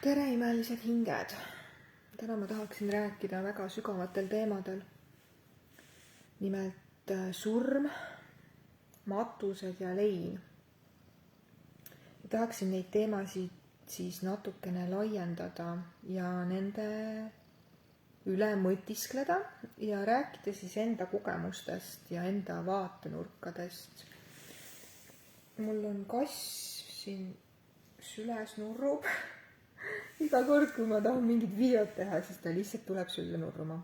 Tere imelised hinged! Täna ma tahaksin rääkida väga sügavatel teemadel. Nimelt surm, matused ja lein. Ja tahaksin neid teemasid siis natukene laiendada ja nende üle mõtiskleda ja rääkida siis enda kogemustest ja enda vaatenurkadest. Mul on kass siin süles nurrub. Iga kord, kui ma tahan mingit videot teha, siis ta lihtsalt tuleb sülle nurruma.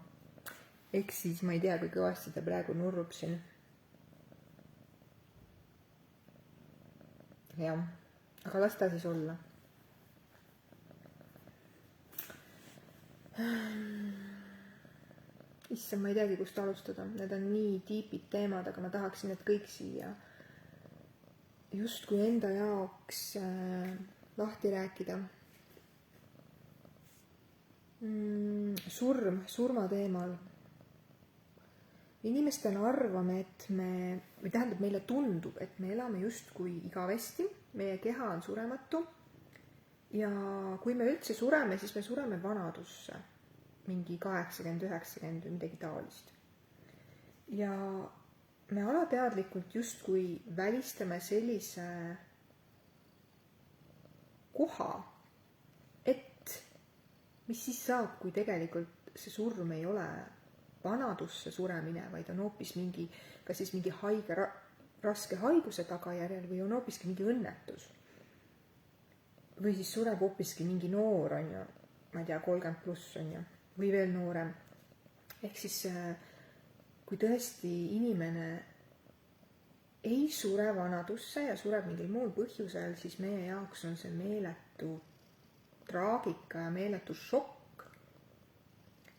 Ehk siis ma ei tea, kui kõvasti ta praegu nurrub siin. Jah, aga las ta siis olla. Issand, ma ei teagi, kust alustada. Need on nii tiipid teemad, aga ma tahaksin need kõik siia justkui enda jaoks lahti rääkida. Surma teemal. Inimestel arvame, et meile tundub, et me elame justkui igavesti, meie keha on surematu ja kui me üldse sureme, siis me sureme vanadusse, mingi 80-90 või midagi taolist. Ja me alateadlikult justkui välistame sellise koha, mis siis saab, kui tegelikult see surm ei ole vanadusse suremine, vaid on hoopis kas siis mingi raske haiguse tagajärjel või on hoopiski mingi õnnetus. Või siis sureb hoopiski mingi noor, on ju, ma ei tea, 30+ on ju, või veel noorem. Ehk siis, kui tõesti inimene ei sure vanadusse ja sureb mingil muul põhjusel, siis meie jaoks on see meeletu traagika ja meeletu šokk.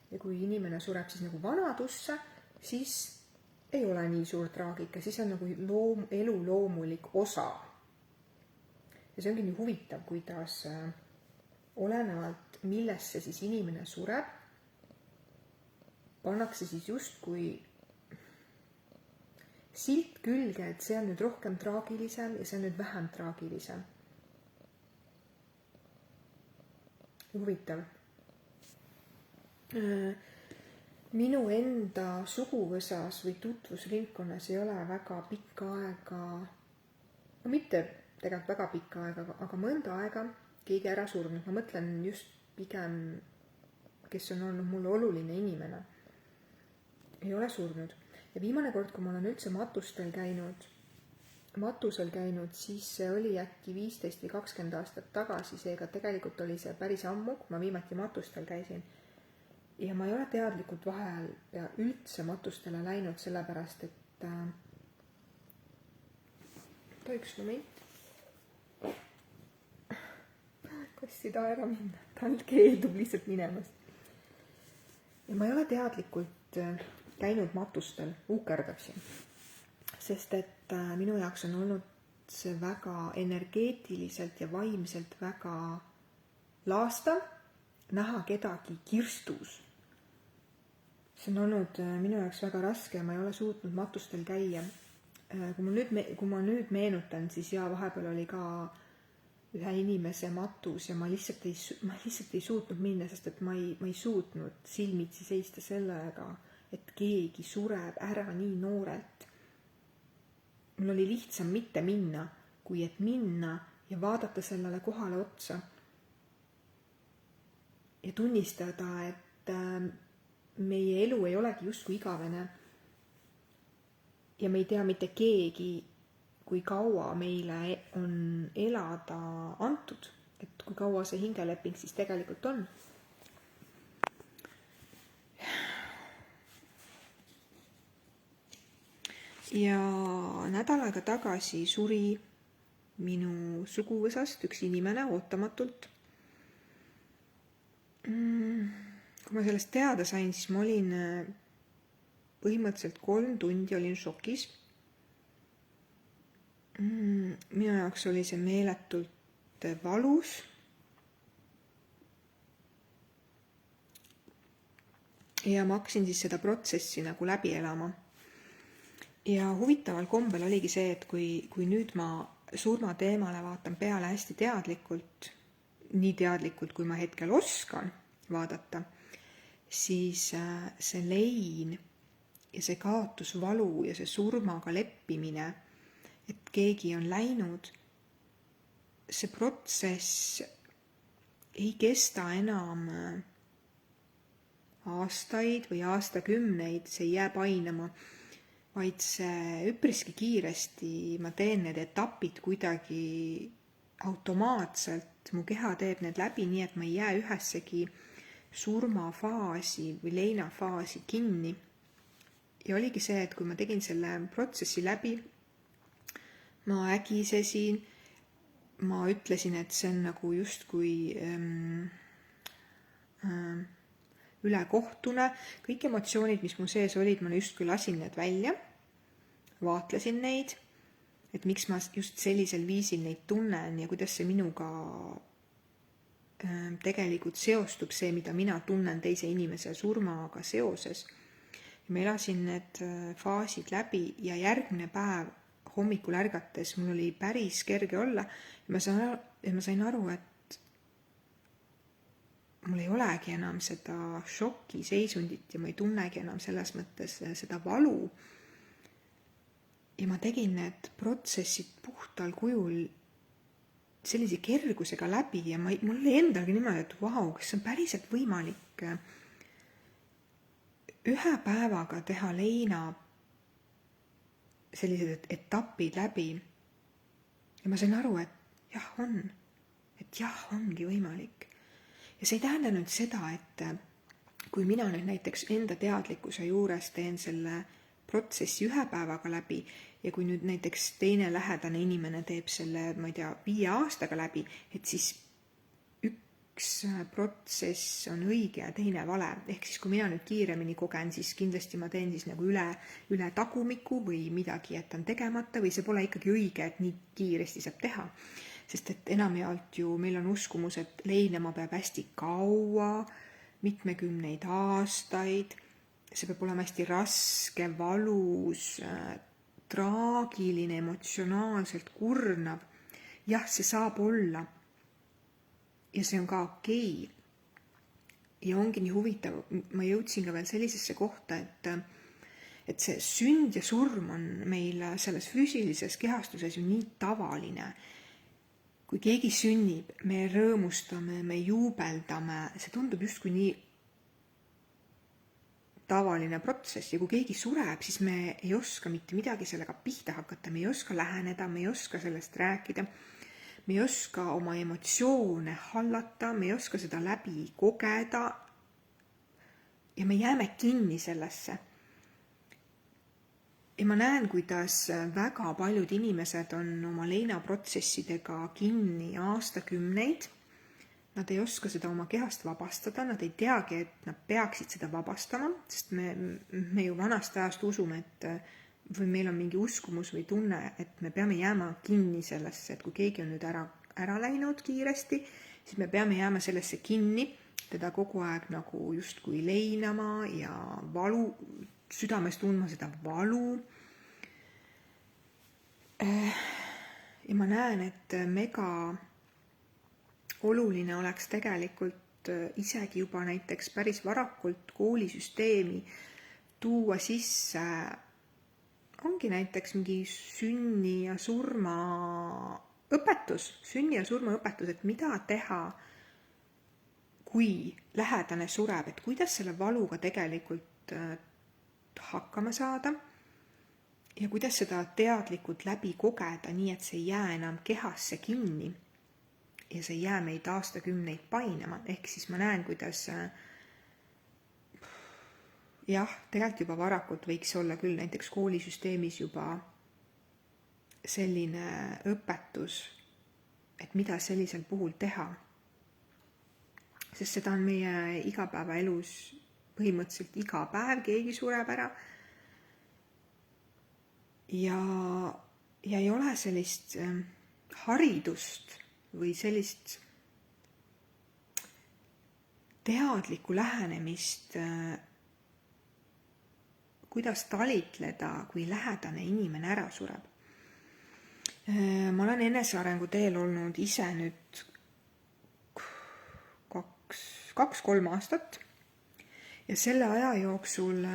Ja kui inimene sureb siis nagu vanadusse, siis ei ole nii suur traagika, siis on nagu elu loomulik osa. Ja see ongi nii huvitav, kuidas olenevalt, millesse siis inimene sureb, pannakse siis justkui silt külge, et see on nüüd rohkem traagilisem ja see on nüüd vähem traagilisem. Huvitav. Minu enda suguvõsas või tutvusringkonnas ei ole väga pikka aega, no mitte tegelikult väga pikka aega, aga mõnda aega keegi ära surnud. Ma mõtlen just pigem, kes on olnud mulle oluline inimene. Ei ole surnud. Ja viimane kord, kui ma olen üldse matusel käinud, siis see oli äkki 15 või 20 aastat tagasi, seega tegelikult oli see päris ammu, kui ma viimati matustel käisin. Ja ma ei ole teadlikult vahel ja üldse matustele läinud, sellepärast, et üks moment. Kas ei taha ära minna? Ta keeldub lihtsalt minemast. Ja ma ei ole teadlikult käinud matustel, ukerdaksin. Sest et minu jaoks on olnud see väga energeetiliselt ja vaimselt väga laastav näha kedagi kirstus. See on olnud minu jaoks väga raske ja ma ei ole suutnud matustel käia. Kui ma nüüd meenutan, siis vahepeal oli ka ühe inimese matus ja ma lihtsalt ei suutnud minna, sest et ma ei suutnud silmitsi seista sellega, et keegi sureb ära nii noorelt. Mul oli lihtsam mitte minna, kui et minna ja vaadata sellele kohale otsa. Ja tunnistada, et meie elu ei olegi justkui igavene. Ja me ei tea mitte keegi, kui kaua meile on elada antud. Et kui kaua see hingeleping siis tegelikult on. Ja nädal aega tagasi suri minu suguvõsast üks inimene ootamatult. Kui ma sellest teada sain, siis ma olin põhimõtteliselt 3 tundi olin šokis. Minu jaoks oli see meeletult valus. Ja ma hakkasin siis seda protsessi nagu läbi elama. Ja huvitaval kombel oligi see, et kui nüüd ma surmateemale vaatan peale hästi teadlikult, nii teadlikult, kui ma hetkel oskan vaadata, siis see lein ja see kaotusvalu ja see surmaga leppimine, et keegi on läinud, see protsess ei kesta enam aastaid või aastakümneid, see ei jää painama, vaid see üpriski kiiresti, ma teen need etapid kuidagi automaatselt, mu keha teeb need läbi nii, et ma ei jää ühessegi surmafaasi või leinafaasi kinni. Ja oligi see, et kui ma tegin selle protsessi läbi, ma ägisesin, ma ütlesin, et see on nagu justkui ülekohtune, kõik emotsioonid, mis mu sees olid, ma justkui lasin need välja, vaatlesin neid, et miks ma just sellisel viisil neid tunnen ja kuidas see minuga tegelikult seostub, see, mida mina tunnen teise inimese surmaga seoses. Ja ma elasin need faasid läbi ja järgmine päev hommikul ärgates mul oli päris kerge olla ja ma sain aru, et mul ei olegi enam seda šokiseisundit ja ma ei tunnegi enam selles mõttes seda valu. Ja ma tegin need protsessid puhtal kujul sellise kergusega läbi ja mul oli endalgi niimoodi, et vau, kas see on päriselt võimalik ühe päevaga teha leina sellised etapid läbi. Ja ma sain aru, et jah, ongi võimalik. Ja see ei tähenda nüüd seda, et kui mina nüüd näiteks enda teadlikkuse juures teen selle protsessi ühe päevaga läbi ja kui nüüd näiteks teine lähedane inimene teeb selle, 5 aastaga läbi, et siis üks protsess on õige ja teine vale. Ehk siis kui mina nüüd kiiremini kogen, siis kindlasti ma teen siis nagu üle tagumiku või midagi jätan tegemata või see pole ikkagi õige, et nii kiiresti saab teha. Sest et enamjaolt ju meil on uskumus, et leinama peab hästi kaua, mitmekümneid aastaid, see peab olema hästi raske, valus, traagiline, emotsionaalselt kurnav. Jah, see saab olla ja see on ka okei. Ja ongi nii huvitav, ma jõudsin ka veel sellisesse kohta, et see sünd ja surm on meil selles füüsilises kehastuses ju nii tavaline. Kui keegi sünnib, me rõõmustame, me juubeldame, see tundub justkui nii tavaline protsess ja kui keegi sureb, siis me ei oska mitte midagi sellega pihta hakata, me ei oska läheneda, me ei oska sellest rääkida, me ei oska oma emotsioone hallata, me ei oska seda läbi kogeda ja me jääme kinni sellesse. Ja ma näen, kuidas väga paljud inimesed on oma leinaprotsessidega kinni aastakümneid. Nad ei oska seda oma kehast vabastada, nad ei teagi, et nad peaksid seda vabastama, sest me ju vanast ajast usume, või meil on mingi uskumus või tunne, et me peame jääma kinni sellesse, et kui keegi on nüüd ära läinud kiiresti, siis me peame jääma sellesse kinni, teda kogu aeg nagu justkui leinama ja südames tundma seda valu. Ja ma näen, et mega oluline oleks tegelikult isegi juba näiteks päris varakult koolisüsteemi tuua sisse, ongi näiteks mingi sünni ja surma õpetus, et mida teha, kui lähedane sureb, et kuidas selle valuga tegelikult hakkama saada ja kuidas seda teadlikult läbi kogeda, nii et see ei jää enam kehasse kinni ja see ei jää meid aastakümneid painama. Ehk siis ma näen, kuidas tegelikult juba varakult võiks olla küll näiteks koolisüsteemis juba selline õpetus, et mida sellisel puhul teha. Sest seda on meie igapäevaelus põhimõtteliselt iga päev keegi sureb ära ja ei ole sellist haridust või sellist teadlikku lähenemist, kuidas talitleda, kui lähedane inimene ära sureb. Ma olen enesearengu teel olnud ise nüüd 2-3 aastat. Ja selle aja jooksul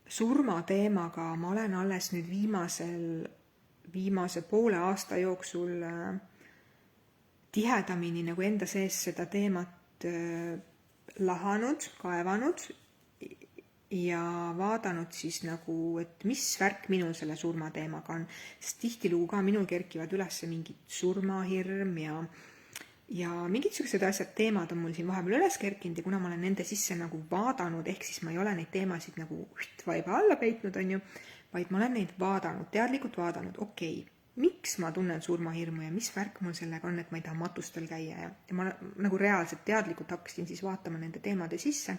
surmateemaga ma olen alles nüüd viimase poole aasta jooksul tihedamini nagu enda sees seda teemat lahanud, kaevanud ja vaadanud siis nagu, et mis värk minul selle surmateemaga on. Sest tihtilugu ka minul kerkivad üles mingid surmahirm ja mingid sellised asjad, teemad on mul siin vahepeal üles kerkinud ja kuna ma olen nende sisse nagu vaadanud, ehk siis ma ei ole neid teemasid nagu vaiba alla peitnud, on ju, vaid ma olen neid vaadanud, teadlikult vaadanud, okei, miks ma tunnen surmahirmu ja mis värk mul sellega on, et ma ei taha matustel käia ja ma nagu reaalselt teadlikult hakkasin siis vaatama nende teemade sisse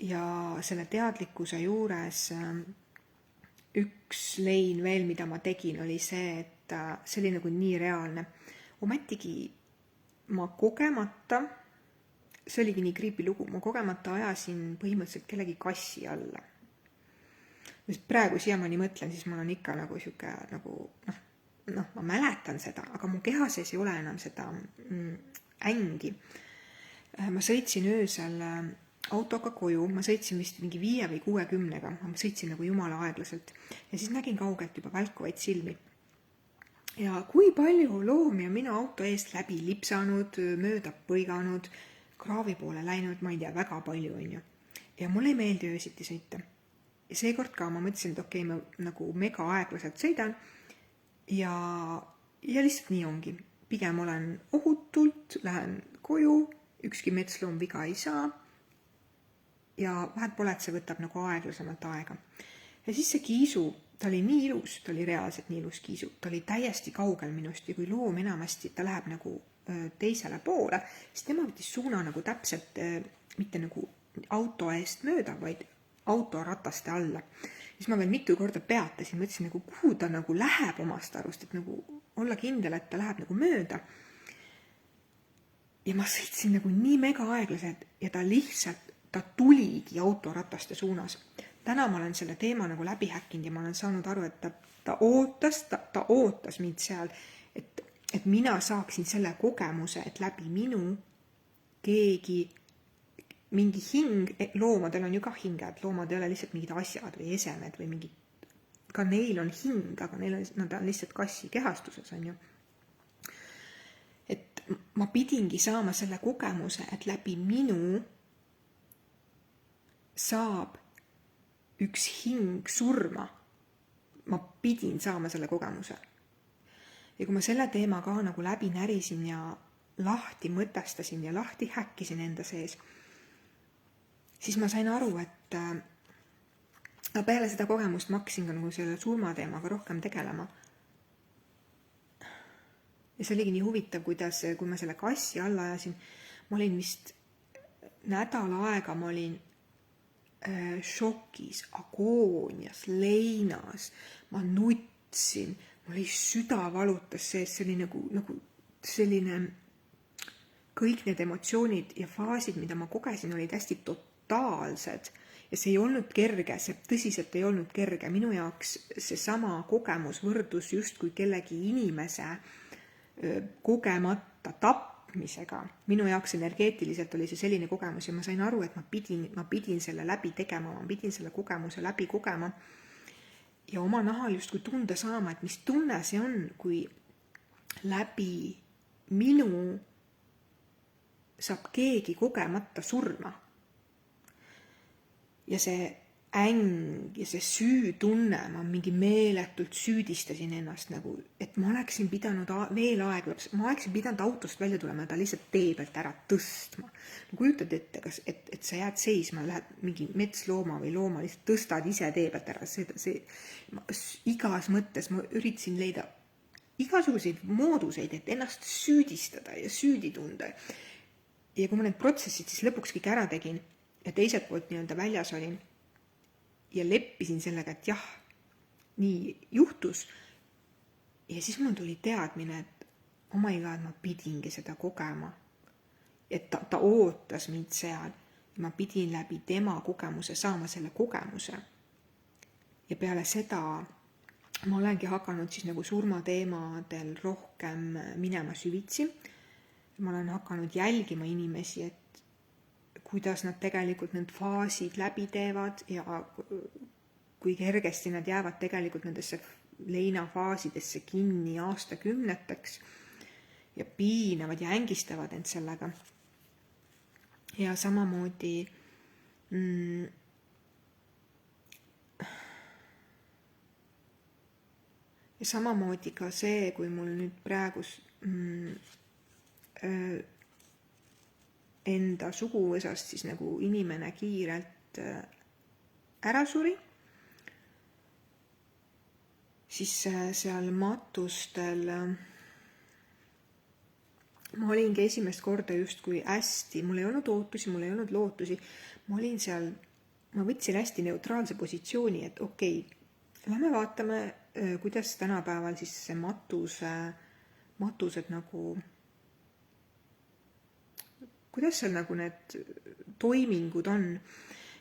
ja selle teadlikkuse juures üks lein veel, mida ma tegin, oli see, et see oli nagu nii reaalne. Ometigi ma kogemata, see oligi nii creepy lugu, ma kogemata ajasin põhimõtteliselt kellegi kassi alla. Praegu siiamaani mõtlen, siis mul on ikka nagu siuke nagu, ma mäletan seda, aga mu keha sees ei ole enam seda ängi. Ma sõitsin öösel autoga koju, ma sõitsin vist mingi 5 või 60-ga, ma sõitsin nagu jumala aeglaselt ja siis nägin kaugelt juba välkuvaid silmi. Ja kui palju loomi on minu auto eest läbi lipsanud, mööda põiganud, kraavi poole läinud, ma ei tea, väga palju on ju. Ja mulle ei meeldi öösiti sõita. Ja seekord ka ma mõtlesin, et okei, ma nagu mega aeglaselt sõidan ja lihtsalt nii ongi. Pigem olen ohutult, lähen koju, ükski metsloom viga ei saa ja vahet pole, et see võtab nagu aeglasemalt aega. Ja siis see kiisu, ta oli nii ilus, ta oli reaalselt nii ilus kiisu, ta oli täiesti kaugel minust ja kui loom enamasti, ta läheb nagu teisele poole, siis tema võttis suuna nagu täpselt mitte nagu auto eest mööda, vaid autorataste alla. Siis ma veel mitu korda peatasin, mõtlesin nagu kuhu ta nagu läheb omast arust, et nagu olla kindel, et ta läheb nagu mööda. Ja ma sõitsin nagu nii mega aeglaselt ja ta tuligi autorataste suunas. Täna ma olen selle teema nagu läbi häkkinud ja ma olen saanud aru, et ta ootas mind seal, et mina saaksin selle kogemuse, et läbi minu keegi, mingi hing, loomadel on ju ka hinged, loomad ei ole lihtsalt mingid asjad või esemed või mingid, ka neil on hing, aga nad on lihtsalt kassi kehastuses, on ju. Et ma pidingi saama selle kogemuse, et läbi minu saab üks hing surma. Ma pidin saama selle kogemuse. Ja kui ma selle teema ka nagu läbi närisin ja lahti mõtestasin ja lahti häkkisin enda sees, siis ma sain aru, et peale seda kogemust ma hakkasin ka nagu selle surmateemaga rohkem tegelema. Ja see oligi nii huvitav, kuidas, kui ma selle kassi alla ajasin, ma olin vist nädal aega, ma olin šokis, agoonias, leinas, ma nutsin, mul oli süda valutas sees, see oli nagu selline, kõik need emotsioonid ja faasid, mida ma kogesin, olid hästi totaalsed ja see ei olnud kerge, see tõsiselt ei olnud kerge. Minu jaoks see sama kogemus võrdus just kui kellegi inimese kogemata tapmisega. Minu jaoks energeetiliselt oli see selline kogemus ja ma sain aru, et ma pidin selle läbi tegema, ma pidin selle kogemuse läbi kogema ja oma nahal just kui tunda saama, et mis tunne see on, kui läbi minu saab keegi kogemata surma. Ja see äng ja see süütunne, ma mingi meeletult süüdistasin ennast nagu, et ma oleksin pidanud veel ma oleksin pidanud autost välja tulema ja ta lihtsalt tee pealt ära tõstma. Kujutad ette, et sa jääd seisma, lähed mingi metslooma või looma, lihtsalt tõstad ise tee pealt ära. Igas mõttes ma üritasin leida igasuguseid mooduseid, et ennast süüdistada ja süüdi tunda. Ja kui ma need protsessid siis lõpuks kõik ära tegin ja teiselt poolt nii-öelda väljas olin ja leppisin sellega, et jah, nii juhtus. Ja siis mul tuli teadmine, et oh my god, ma pidingi seda kogema. Et ta ootas mind seal ja ma pidin läbi tema kogemuse saama selle kogemuse. Ja peale seda ma olengi hakanud siis nagu surmateemadel rohkem minema süvitsi. Ma olen hakanud jälgima inimesi, et kuidas nad tegelikult need faasid läbi teevad ja kui kergesti nad jäävad tegelikult nendesse leinafaasidesse kinni aastakümneteks ja piinavad ja ängistavad end sellega. Ja samamoodi ka see, kui mul nüüd praegu enda suguvõsast siis nagu inimene kiirelt ära suri, siis seal matustel ma olingi esimest korda justkui hästi, mul ei olnud ootusi, mul ei olnud lootusi, ma olin seal, ma võtsin hästi neutraalse positsiooni, et okei, lähme vaatame, kuidas tänapäeval siis see matused nagu, kuidas seal nagu need toimingud on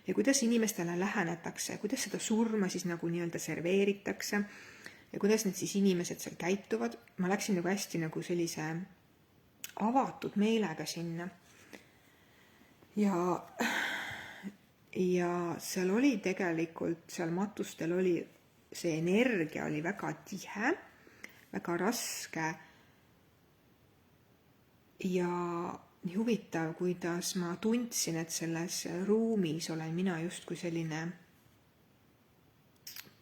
ja kuidas inimestele lähenetakse, kuidas seda surma siis nagu nii-öelda serveeritakse ja kuidas need siis inimesed seal käituvad. Ma läksin nagu hästi nagu sellise avatud meelega sinna ja seal oli tegelikult, seal matustel oli see energia oli väga tihe, väga raske ja nii huvitav, kuidas ma tundsin, et selles ruumis olen mina justkui selline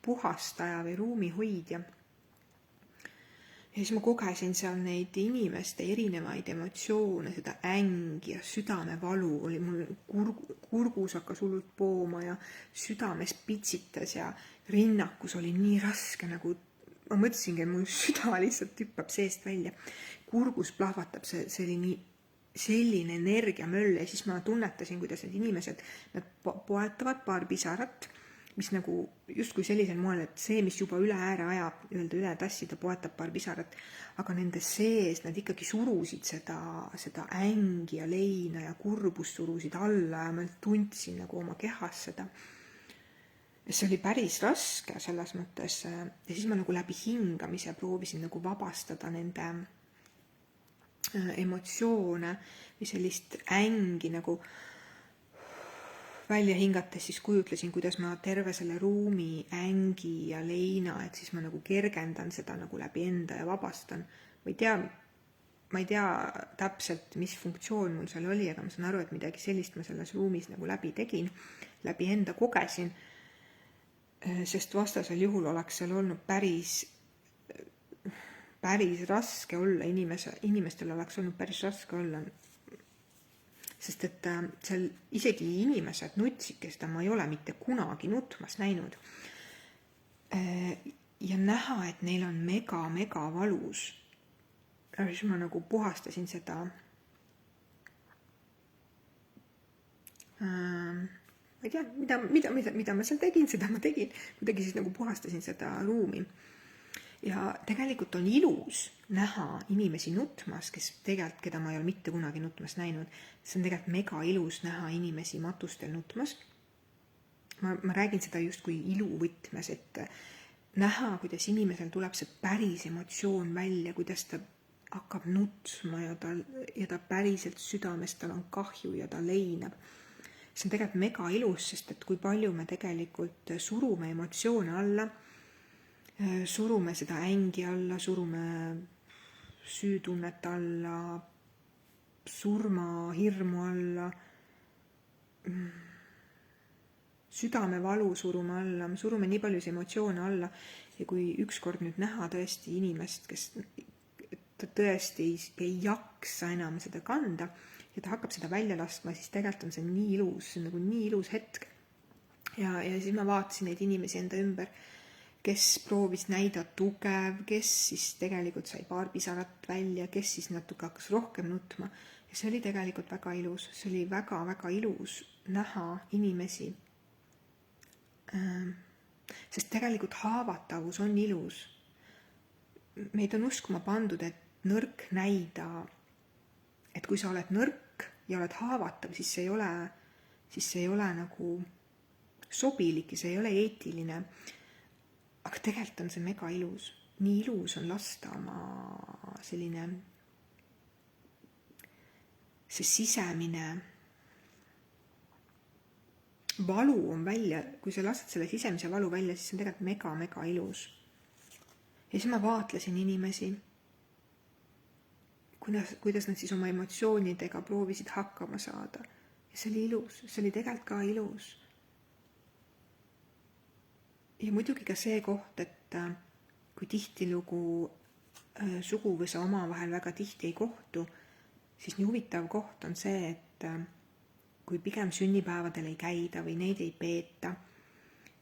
puhastaja või ruumihoidja. Ja siis ma kogesin seal neid inimeste erinevaid emotsioone, seda ängi ja südamevalu oli mul, kurgus hakkas hullult pooma ja südames pitsitas ja rinnakus oli nii raske, nagu ma mõtlesingi, et mul süda lihtsalt hüppab seest välja. Kurgus plahvatab, see oli nii selline energiamöll ja siis ma tunnetasin, kuidas need inimesed, nad poetavad paar pisarat, mis nagu justkui sellisel moel, et see, mis juba üle ääre ajab, üle tassi, ta poetab paar pisarat, aga nende sees nad ikkagi surusid seda ängi ja leina ja kurbust surusid alla ja ma tundsin nagu oma kehas seda. See oli päris raske selles mõttes ja siis ma nagu läbi hingamise proovisin nagu vabastada nende emotsioone või sellist ängi nagu välja hingates siis kujutlesin, kuidas ma terve selle ruumi ängi ja leina, et siis ma nagu kergendan seda nagu läbi enda ja vabastan. Ma ei tea täpselt, mis funktsioon mul seal oli, aga ma saan aru, et midagi sellist ma selles ruumis nagu läbi tegin, läbi enda kogesin, sest vastasel juhul oleks seal olnud päris raske olla, inimestel oleks olnud päris raske olla, sest et seal isegi inimesed nutsid, kes ma ei ole mitte kunagi nutmas näinud. Ja näha, et neil on mega valus. Ja siis ma nagu puhastasin seda ma ei tea, mida ma seal tegin, seda ma tegin. Kuidagi siis nagu puhastasin seda ruumi. Ja tegelikult on ilus näha inimesi nutmas, keda ma ei ole mitte kunagi nutmas näinud. See on tegelikult mega ilus näha inimesi matustel nutmas. Ma räägin seda just kui iluvõtmes, et näha, kuidas inimesel tuleb see päris emotsioon välja, kuidas ta hakkab nutma ja ta päriselt südamest, tal on kahju ja ta leinab. See on tegelikult mega ilus, sest et kui palju me tegelikult surume emotsioone alla, surume seda ängi alla, surume süütunnet alla, surmahirmu alla, südamevalu surume alla, me surume nii palju emotsioone alla ja kui ükskord nüüd näha tõesti inimest, kes ta tõesti ei jaksa enam seda kanda ja ta hakkab seda välja laskma, siis tegelikult on see nii ilus, see on nagu nii ilus hetk. Ja siis ma vaatasin neid inimesi enda ümber, kes proovis näida tugev, kes siis tegelikult sai paar pisarat välja, kes siis natuke hakkas rohkem nutma. Ja see oli tegelikult väga ilus. See oli väga ilus näha inimesi. Sest tegelikult haavatavus on ilus. Meid on uskuma pandud, et nõrk näida, et kui sa oled nõrk ja oled haavatav, siis see ei ole nagu sobilik ja see ei ole eetiline. aga tegelikult on see mega ilus. Nii ilus on lasta oma selline, see sisemine valu on välja, kui sa lased selle sisemise valu välja, siis see on tegelikult mega ilus. Ja siis ma vaatlesin inimesi, kuidas nad siis oma emotsioonidega proovisid hakkama saada. Ja see oli ilus, see oli tegelikult ka ilus. Ja muidugi ka see koht, et kui tihtilugu suguvõsa omavahel väga tihti ei kohtu, siis nii huvitav koht on see, et kui pigem sünnipäevadel ei käida või neid ei peeta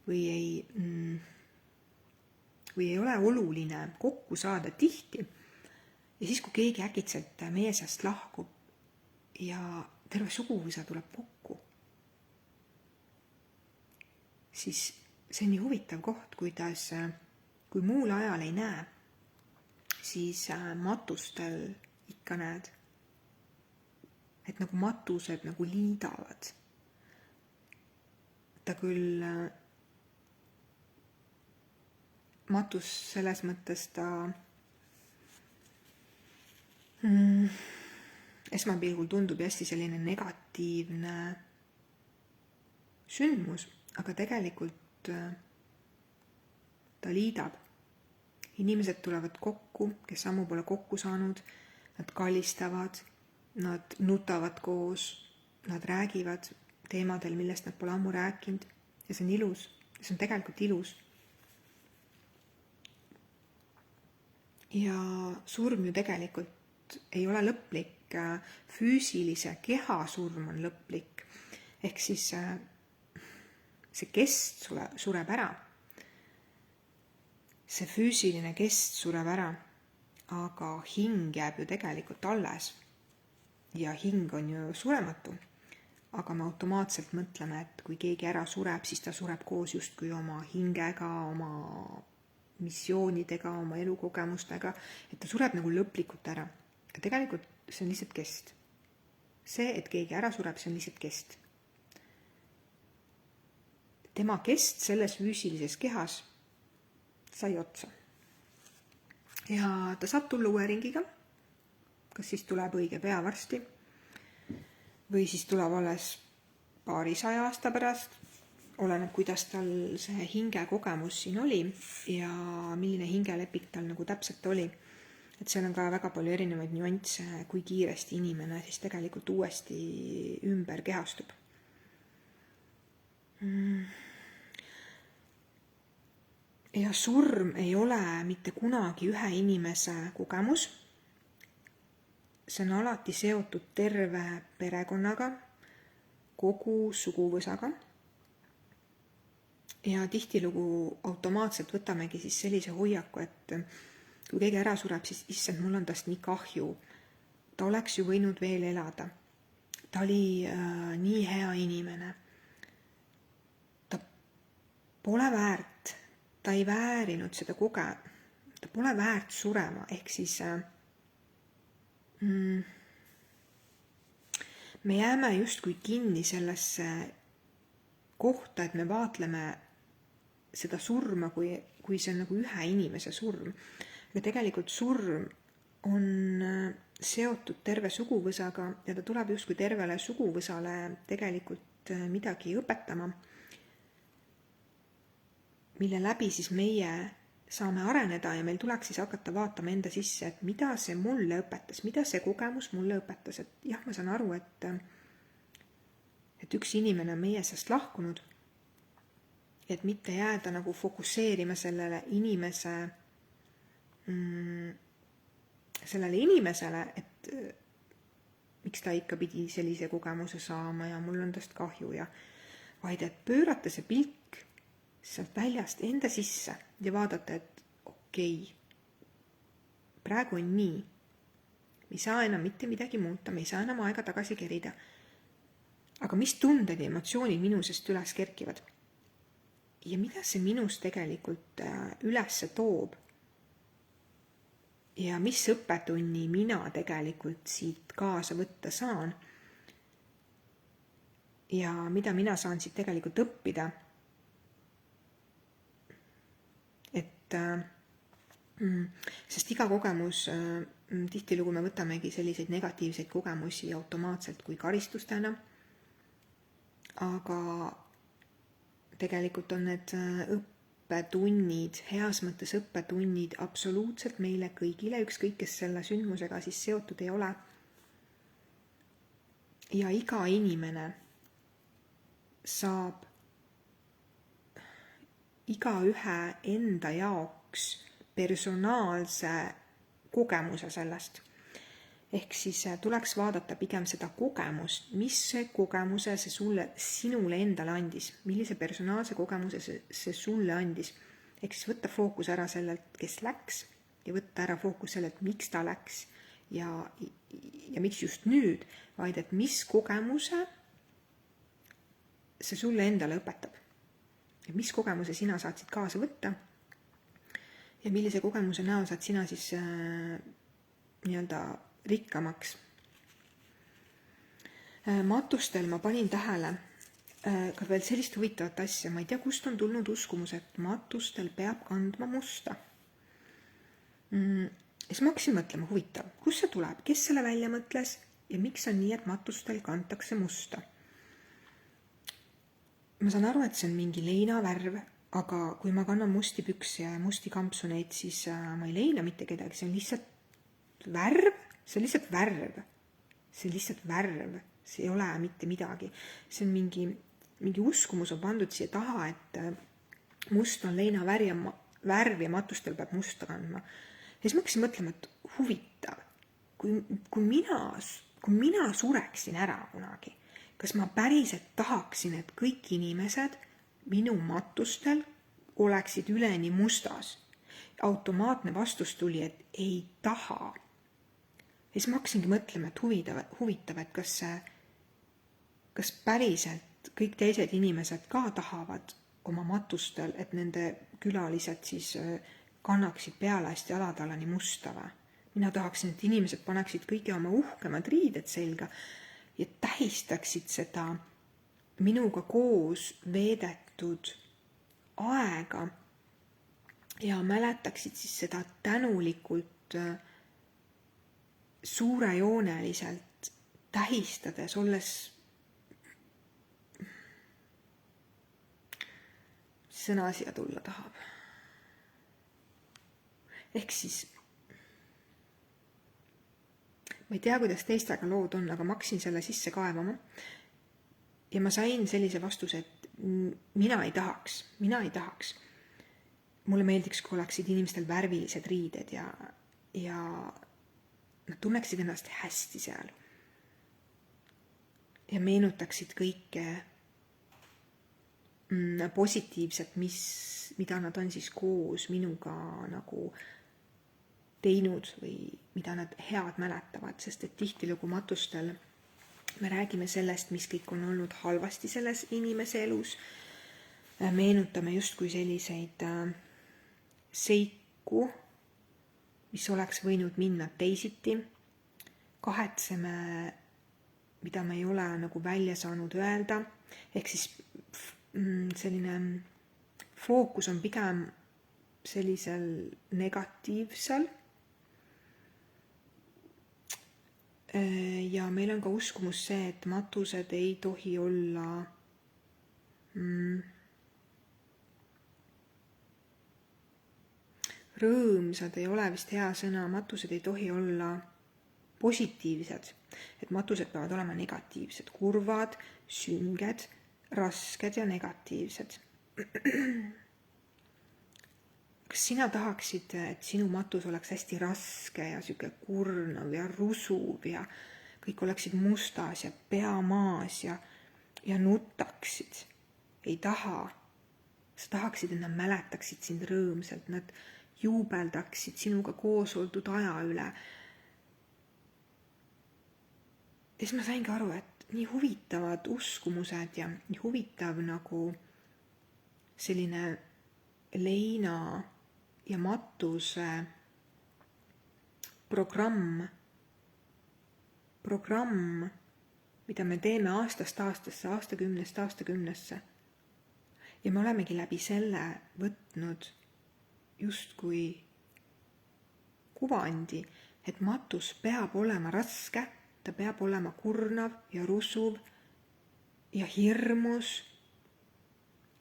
või ei ole oluline kokku saada tihti. Ja siis, kui keegi äkitselt meie seast lahkub ja terve suguvõsa tuleb kokku, siis see on nii huvitav koht, kuidas, kui muul ajal ei näe, siis matustel ikka näed. Et nagu matused nagu liidavad. Ta küll matus selles mõttes ta esmapilgul tundub hästi selline negatiivne sündmus, aga tegelikult ta liidab. Inimesed tulevad kokku, kes ammu pole kokku saanud, nad kallistavad, nad nutavad koos, nad räägivad teemadel, millest nad pole ammu rääkinud ja see on ilus, see on tegelikult ilus. Ja surm ju tegelikult ei ole lõplik, füüsilise keha surm on lõplik, ehk siis see kest sureb ära. See füüsiline kest sureb ära, aga hing jääb ju tegelikult alles. Ja hing on ju surematu, aga me automaatselt mõtleme, et kui keegi ära sureb, siis ta sureb koos justkui oma hingega, oma missioonidega, oma elukogemustega, et ta sureb nagu lõplikult ära. Ja tegelikult see on lihtsalt kest. See, et keegi ära sureb, see on lihtsalt kest. Tema kest selles füüsilises kehas sai otsa. Ja ta saab tulla uue ringiga. Kas siis tuleb õige pea varsti või siis tuleb alles 200 aasta pärast. Oleneb, kuidas tal see hingekogemus siin oli ja milline hingelepik tal nagu täpselt oli. Et seal on ka väga palju erinevaid nüansse, kui kiiresti inimene siis tegelikult uuesti ümber kehastub. Ja surm ei ole mitte kunagi ühe inimese kogemus. See on alati seotud terve perekonnaga, kogu suguvõsaga. Ja tihtilugu automaatselt võtamegi siis sellise hoiaku, et kui keegi ära sureb, siis issand, mul on tast nii kahju. Ta oleks ju võinud veel elada. Ta oli nii hea inimene. Ta pole väärt. Ta ei väärinud seda ta pole väärt surema, ehk siis me jääme justkui kinni sellesse kohta, et me vaatleme seda surma, kui see on nagu ühe inimese surm. Aga tegelikult surm on seotud terve suguvõsaga ja ta tuleb justkui tervele suguvõsale tegelikult midagi õpetama, mille läbi siis meie saame areneda ja meil tuleks siis hakata vaatama enda sisse, et mida see mulle õpetas, mida see kogemus mulle õpetas. Et jah, ma saan aru, et üks inimene on meie seast lahkunud, et mitte jääda nagu fokusseerima sellele inimesele, et miks ta ikka pidi sellise kogemuse saama ja mul on tast kahju ja vaid et pöörata see pilk sealt väljast enda sisse ja vaadata, et okei, praegu on nii. Me ei saa enam mitte midagi muuta, me ei saa enam aega tagasi kerida. Aga mis tunded ja emotsioonid minusest üles kerkivad? Ja mida see minus tegelikult üles toob? Ja mis õppetunni mina tegelikult siit kaasa võtta saan? Ja mida mina saan siit tegelikult õppida? Et sest iga kogemus, tihtilugu me võtamegi selliseid negatiivseid kogemusi automaatselt kui karistustena, aga tegelikult on need õppetunnid, heas mõttes õppetunnid absoluutselt meile kõigile, ükskõik kes selle sündmusega siis seotud ei ole. Ja iga inimene saab igaühe enda jaoks personaalse kogemuse sellest. Ehk siis tuleks vaadata pigem seda kogemust, mis see kogemuse see sinule endale andis, millise personaalse kogemuse see sulle andis. Ehk siis võtta fookus ära sellelt, kes läks ja võtta ära fookus sellelt, miks ta läks ja miks just nüüd, vaid et mis kogemuse see sulle endale õpetab. Ja mis kogemuse sina saatsid kaasa võtta ja millise kogemuse näol saad sina siis nii-öelda rikkamaks. Matustel ma panin tähele ka veel sellist huvitavat asja. Ma ei tea, kust on tulnud uskumus, et matustel peab kandma musta. Ja siis ma hakkasin mõtlema, huvitav, kus see tuleb, kes selle välja mõtles ja miks on nii, et matustel kantakse musta. Ma saan aru, et see on mingi leinavärv, aga kui ma kannan musti pükse ja musti kampsuneid, siis ma ei leina mitte kedagi, see on lihtsalt värv. See on lihtsalt värv. See on lihtsalt värv. See ei ole mitte midagi. See on mingi uskumus on pandud siia taha, et must on leinavärv ja matustel peab musta kandma. Ja siis ma hakkasin mõtlema, et huvitav, kui mina sureksin ära kunagi, kas ma päriselt tahaksin, et kõik inimesed minu matustel oleksid üleni mustas. Automaatne vastus tuli, et ei taha. Ja siis ma hakkasingi mõtlema, et huvitav, et kas päriselt kõik teised inimesed ka tahavad oma matustel, et nende külalised siis kannaksid pealaist jalatallani musta või. Mina tahaksin, et inimesed paneksid kõige oma uhkemad riided selga ja tähistaksid seda minuga koos veedetud aega ja mäletaksid siis seda tänulikult suurejooneliselt tähistades, olles sõna siia tulla tahab. Ehk siis ma ei tea, kuidas teistega lood on, aga ma hakkasin selle sisse kaevama ja ma sain sellise vastuse, et mina ei tahaks. Mulle meeldiks, kui oleksid inimestel värvilised riided ja nad tunneksid ennast hästi seal ja meenutaksid kõike positiivset, mida nad on siis koos minuga nagu teinud või mida nad head mäletavad, sest et tihtilugu matustel me räägime sellest, mis kõik on olnud halvasti selles inimese elus. Meenutame justkui selliseid seiku, mis oleks võinud minna teisiti. Kahetseme, mida me ei ole nagu välja saanud öelda. Ehk siis selline fookus on pigem sellisel negatiivsel. Ja meil on ka uskumus see, et matused ei tohi olla rõõmsad, ei ole vist hea sõna, matused ei tohi olla positiivsed, et matused peavad olema negatiivsed, kurvad, sünged, rasked ja negatiivsed. Kas sina tahaksid, et sinu matus oleks hästi raske ja süke kurnav ja rusuv ja kõik oleksid mustas ja pea maas ja nutaksid? Ei taha. Sa tahaksid, et nad mäletaksid sind rõõmsalt, nad juubeldaksid sinuga koos oldud aja üle. Ja siis ma saingi aru, et nii huvitavad uskumused ja nii huvitav nagu selline leina ja matuse programm, mida me teeme aastast aastasse, aastakümnest aastakümnesse. Ja me olemegi läbi selle võtnud justkui kuvandi, et matus peab olema raske, ta peab olema kurnav ja rusuv ja hirmus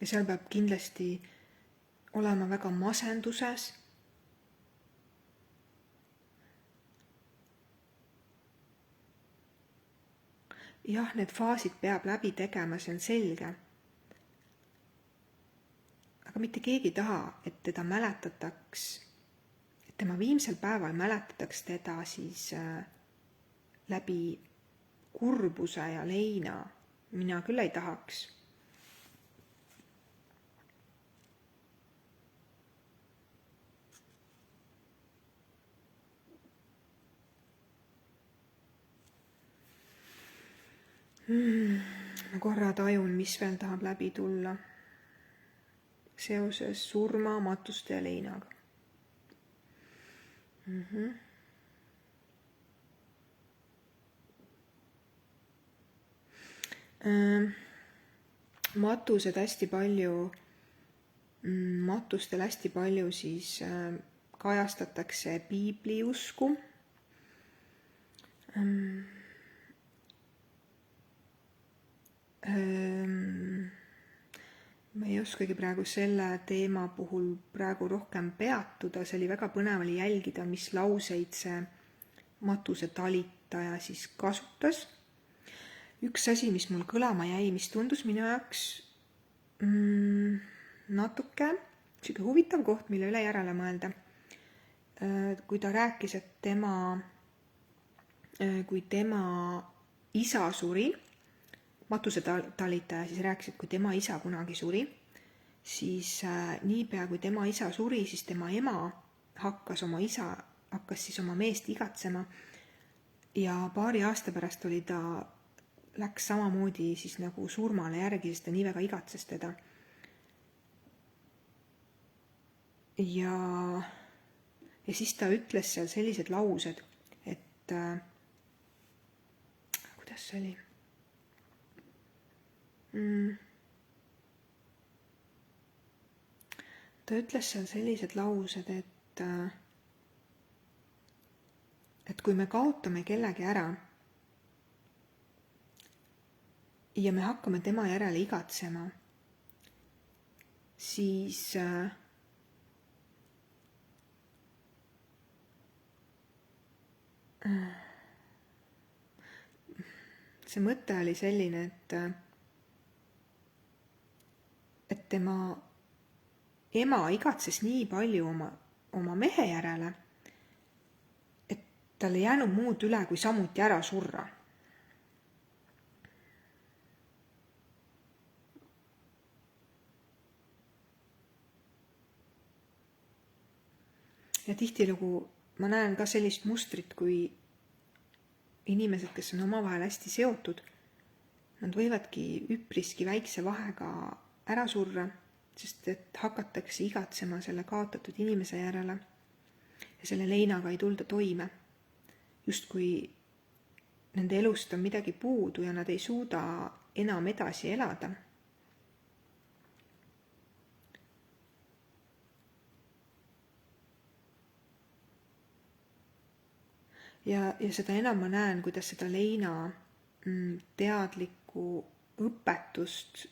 ja seal peab kindlasti olema väga masenduses. Jah, need faasid peab läbi tegema, see on selge. Aga mitte keegi ei taha, et teda mäletataks, et tema viimsel päeval mäletataks teda siis läbi kurbuse ja leina. Mina küll ei tahaks. Ma korra tajun, mis veel tahab läbi tulla seoses surma, matuste ja leinaga. Matustel hästi palju siis kajastatakse piibliusku. Ma ei oskagi praegu selle teema puhul rohkem peatuda, see oli väga põnev oli jälgida, mis lauseid see matuse talitaja siis kasutas. Üks asi, mis mul kõlama jäi, mis tundus minu jaoks natuke siuke huvitav koht, mille üle järele mõelda. Kui ta rääkis, et kui tema isa suri, matuse talitaja siis rääkis, et kui tema isa kunagi suri, siis niipea kui tema isa suri, siis tema ema hakkas siis oma meest igatsema ja paari aasta pärast läks samamoodi siis nagu surmale järgi, sest ta nii väga igatses teda. Ja siis ta ütles seal sellised laused, et kuidas see oli? Ta ütles seal sellised laused, et kui me kaotame kellegi ära ja me hakkame tema järele igatsema, siis see mõte oli selline, et tema ema igatses nii palju oma mehe järele, et tal ei jäänud muud üle, kui samuti ära surra. Ja tihtilugu ma näen ka sellist mustrit, kui inimesed, kes on omavahel hästi seotud, nad võivadki üpriski väikse vahega ära surra, sest et hakatakse igatsema selle kaotatud inimese järele ja selle leinaga ei tulda toime. Justkui nende elust on midagi puudu ja nad ei suuda enam edasi elada. Ja seda enam ma näen, kuidas seda leina teadlikku õpetust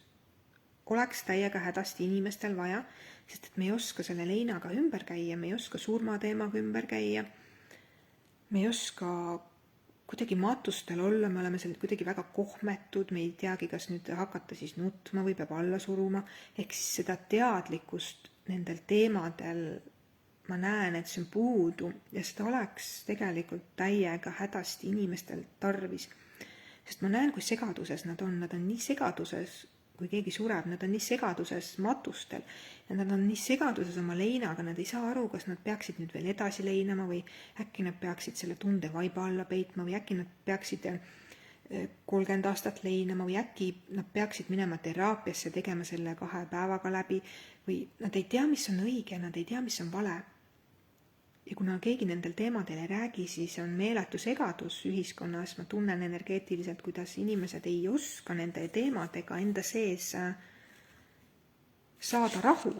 oleks täiega hädasti inimestel vaja, sest et me ei oska selle leinaga ümber käia, me ei oska surmateemaga ümber käia, me ei oska kuidagi matustel olla, me oleme seal kuidagi väga kohmetud, me ei teagi, kas nüüd hakata siis nutma või peab alla suruma, ehk siis seda teadlikkust nendel teemadel ma näen, et see on puudu ja seda oleks tegelikult täiega hädasti inimestel tarvis. Sest ma näen, kui segaduses nad on nii segaduses, kui keegi sureb, nad on nii segaduses matustel ja nad on nii segaduses oma leinaga, nad ei saa aru, kas nad peaksid nüüd veel edasi leinama või äkki nad peaksid selle tunde vaiba alla peitma või äkki nad peaksid 30 aastat leinama või äkki nad peaksid minema teraapiasse tegema selle 2 päevaga läbi või nad ei tea, mis on õige, nad ei tea, mis on vale. Ja kuna keegi nendel teemadel ei räägi, siis on meeletu segadus ühiskonnas. Ma tunnen energeetiliselt, kuidas inimesed ei oska nende teemadega enda sees saada rahu.